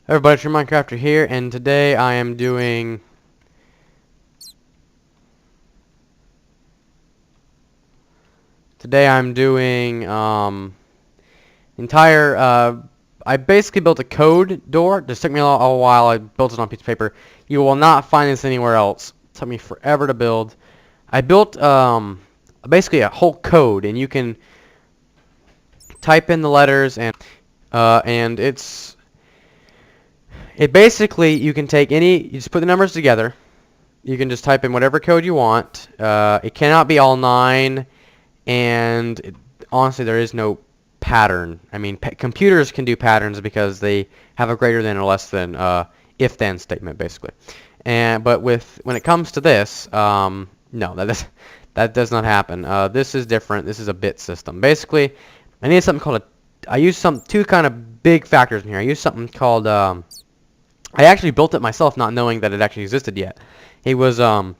Everybody, it's your Minecrafter here, and today I am doing entire I basically built a code door. This took me a while. I built it on a piece of paper. You will not find this anywhere else. It took me forever to build. I built basically a whole code, and you can type in the letters, and it basically, you can take you just put the numbers together. You can just type in whatever code you want. It cannot be all 9, and honestly, there is no pattern. I mean, computers can do patterns because they have a greater than or less than if-then statement, basically. But when it comes to this, no, that does not happen. This is different. This is a bit system. Basically, I need something called I use two kind of big factors in here. I use something called I actually built it myself, not knowing that it actually existed yet. It was I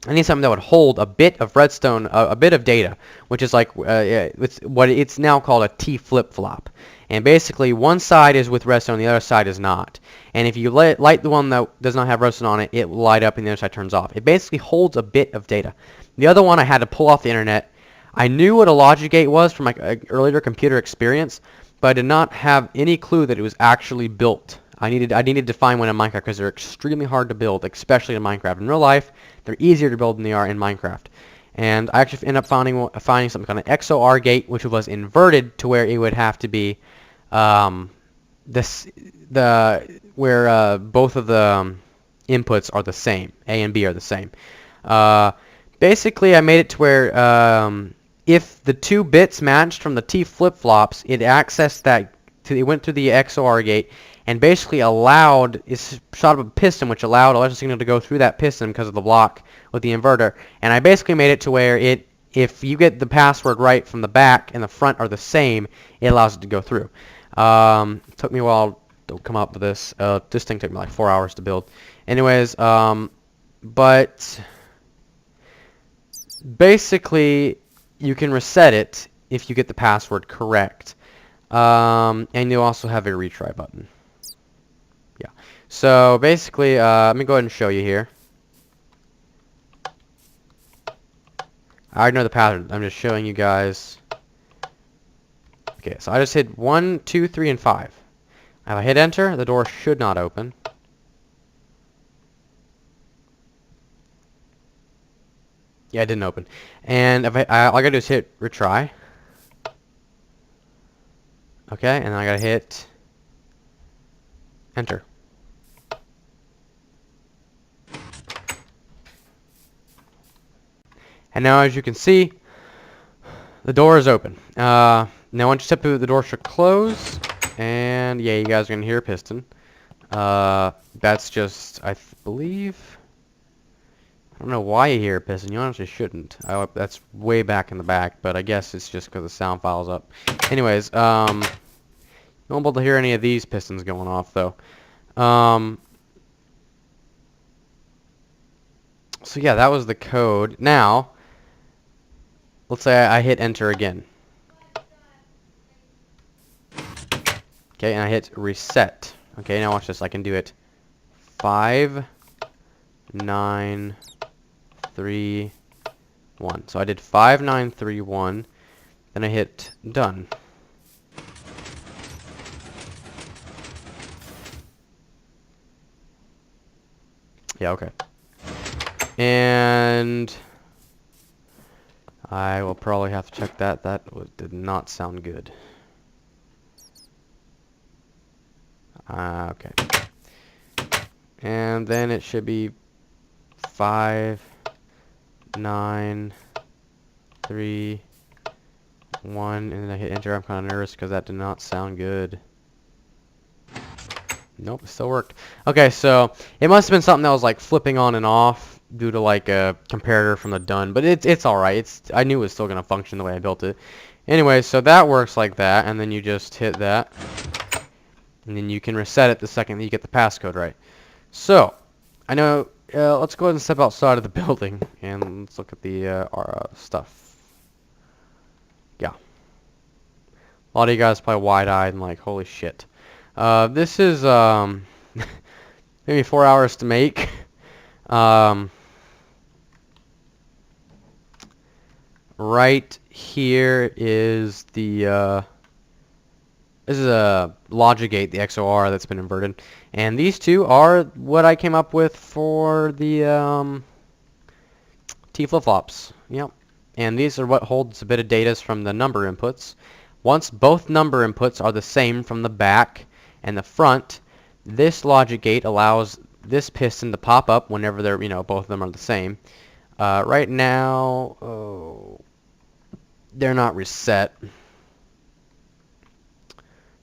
need something that would hold a bit of redstone, a bit of data, which is like it's now called a T flip-flop. And basically, one side is with redstone, the other side is not. And if you light the one that does not have redstone on it, it will light up and the other side turns off. It basically holds a bit of data. The other one I had to pull off the internet. I knew what a logic gate was from my earlier computer experience, but I did not have any clue that it was actually built. I needed to find one in Minecraft because they're extremely hard to build, especially in Minecraft. In real life, they're easier to build than they are in Minecraft. And I actually ended up finding something called an XOR gate, which was inverted to where it would have to be where both of the inputs are the same. A and B are the same. Basically, I made it to where if the 2 bits matched from the T flip-flops, it accessed that. It went through the XOR gate and basically it shot up a piston, which allowed electrical signal to go through that piston because of the block with the inverter. And I basically made it to where if you get the password right from the back and the front are the same, it allows it to go through. It took me a while to come up with this. This thing took me like 4 hours to build. Anyways, but basically you can reset it if you get the password correct. And you also have a retry button. Yeah. So basically, let me go ahead and show you here. I already know the pattern. I'm just showing you guys. Okay, so I just hit 1, 2, 3, and 5. If I hit enter, the door should not open. Yeah, it didn't open. And if all I gotta do is hit retry. Okay, and then I gotta hit enter. And now, as you can see, the door is open. Now, once you step through, the door should close. And yeah, you guys are gonna hear a piston. That's just, I believe. I don't know why you hear a piston. You honestly shouldn't. That's way back in the back, but I guess it's just because the sound file's up. Anyways, you won't be able to hear any of these pistons going off, though. So yeah, that was the code. Now, let's say I hit enter again. Okay, and I hit reset. Okay, now watch this. I can do it 5, 9, 3, 1. So I did 5, 9, 3, 1. Then I hit done. Yeah, okay. And I will probably have to check that. That did not sound good. Okay. And then it should be 5, 9, 3, 1, and then I hit enter. I'm kind of nervous because that did not sound good. Nope, it still worked. Okay, so it must have been something that was like flipping on and off due to like a comparator from the done, but it's all right. I knew it was still gonna function the way I built it. Anyway, so that works like that, and then you just hit that, and then you can reset it the second that you get the passcode right. So I know. Let's go ahead and step outside of the building and let's look at the our stuff. Yeah, a lot of you guys probably wide-eyed and like, holy shit. This is maybe 4 hours to make. Um, right here is the this is a logic gate, the XOR that's been inverted, and these two are what I came up with for the T flip-flops. Yep. And these are what holds a bit of data from the number inputs. Once both number inputs are the same from the back and the front, this logic gate allows this piston to pop up whenever they're, both of them are the same. Right now, they're not reset.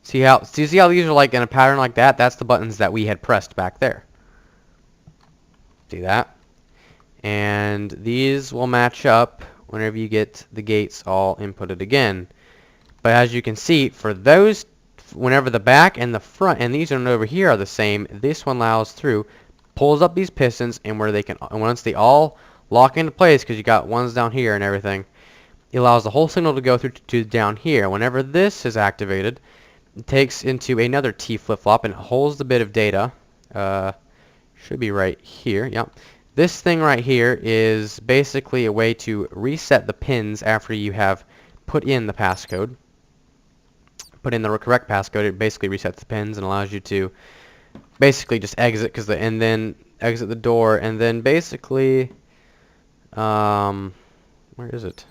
See how these are like in a pattern like that? That's the buttons that we had pressed back there. See that? And these will match up whenever you get the gates all inputted again. But as you can see, for those, whenever the back and the front and these are over here are the same, this one allows through, pulls up these pistons, and where they can, once they all lock into place, because you got ones down here and everything, it allows the whole signal to go through to down here. Whenever this is activated, it takes into another T flip-flop and it holds the bit of data. Should be right here. Yep. This thing right here is basically a way to reset the pins after you have put in the passcode. Put in the correct passcode. It basically resets the pins and allows you to basically just exit and then exit the door, and then basically where is it?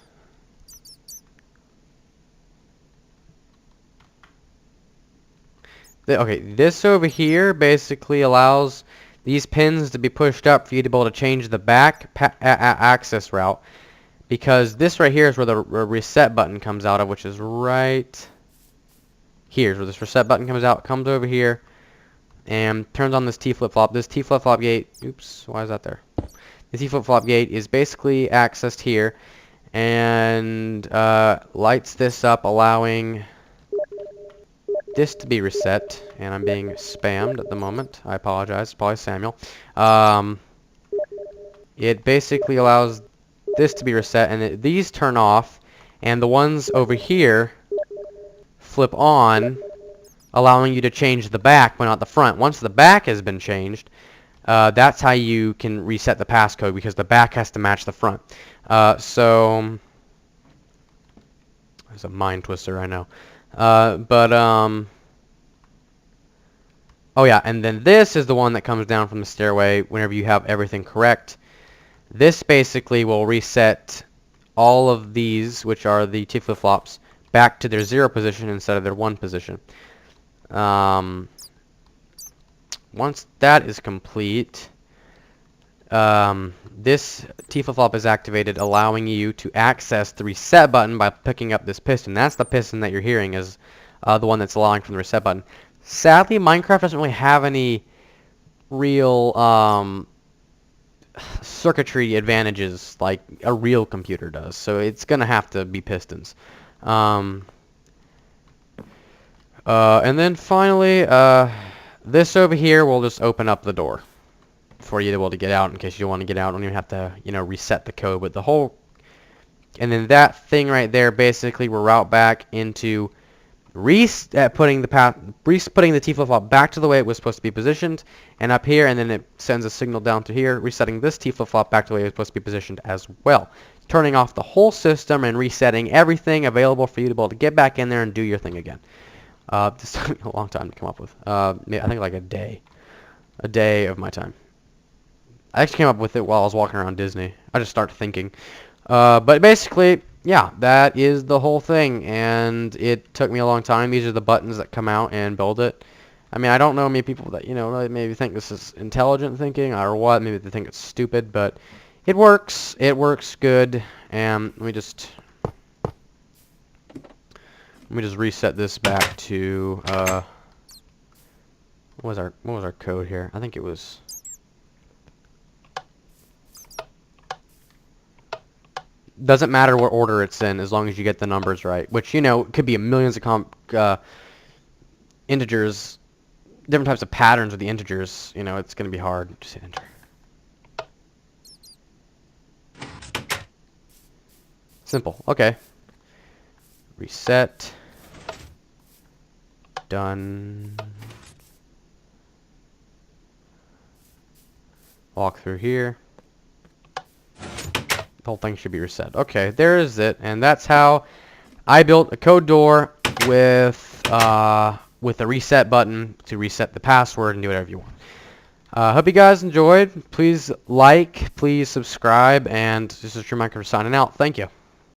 Okay, this over here basically allows these pins to be pushed up for you to be able to change the back access route, because this right here is where the reset button comes out of, which is right here is where this reset button comes out. Comes over here and turns on this T flip-flop. This T flip-flop gate, oops, why is that there? The T flip-flop gate is basically accessed here and lights this up, allowing this to be reset, and I'm being spammed at the moment. I apologize. It's probably Samuel. It basically allows this to be reset, and these turn off, and the ones over here flip on, allowing you to change the back but not the front. Once the back has been changed, that's how you can reset the passcode, because the back has to match the front. So there's a mind twister, I know. Oh yeah, and then this is the one that comes down from the stairway whenever you have everything correct. This basically will reset all of these, which are the T flip-flops, back to their 0 position instead of their 1 position. Once that is complete, this T flip-flop is activated, allowing you to access the reset button by picking up this piston. That's the piston that you're hearing is the one that's allowing from the reset button. Sadly, Minecraft doesn't really have any real circuitry advantages like a real computer does, so it's gonna have to be pistons. And then finally, this over here will just open up the door for you to be able to get out in case you don't want to get out. Don't even have to, reset the code. But the whole, and then that thing right there basically will route back into putting the T flip-flop back to the way it was supposed to be positioned, and up here, and then it sends a signal down to here, resetting this T flip-flop back to the way it was supposed to be positioned as well, turning off the whole system and resetting everything available for you to be able to get back in there and do your thing again. This took me a long time to come up with. I think like a day of my time. I actually came up with it while I was walking around Disney. I just started thinking. But basically, yeah, that is the whole thing, and it took me a long time. These are the buttons that come out and build it. I mean, I don't know many people that, really maybe think this is intelligent thinking or what. Maybe they think it's stupid, but it works. It works good. And let me just reset this back to what was our code here? I think it was. Doesn't matter what order it's in as long as you get the numbers right, which could be millions of integers, different types of patterns with the integers. It's going to be hard. Just hit enter. Simple. Okay. Reset. Done. Walk through here. The whole thing should be reset. Okay, there is it, and that's how I built a code door with a reset button to reset the password and do whatever you want. Hope you guys enjoyed. Please like, please subscribe, and this is Drew Minecraft signing out. Thank you.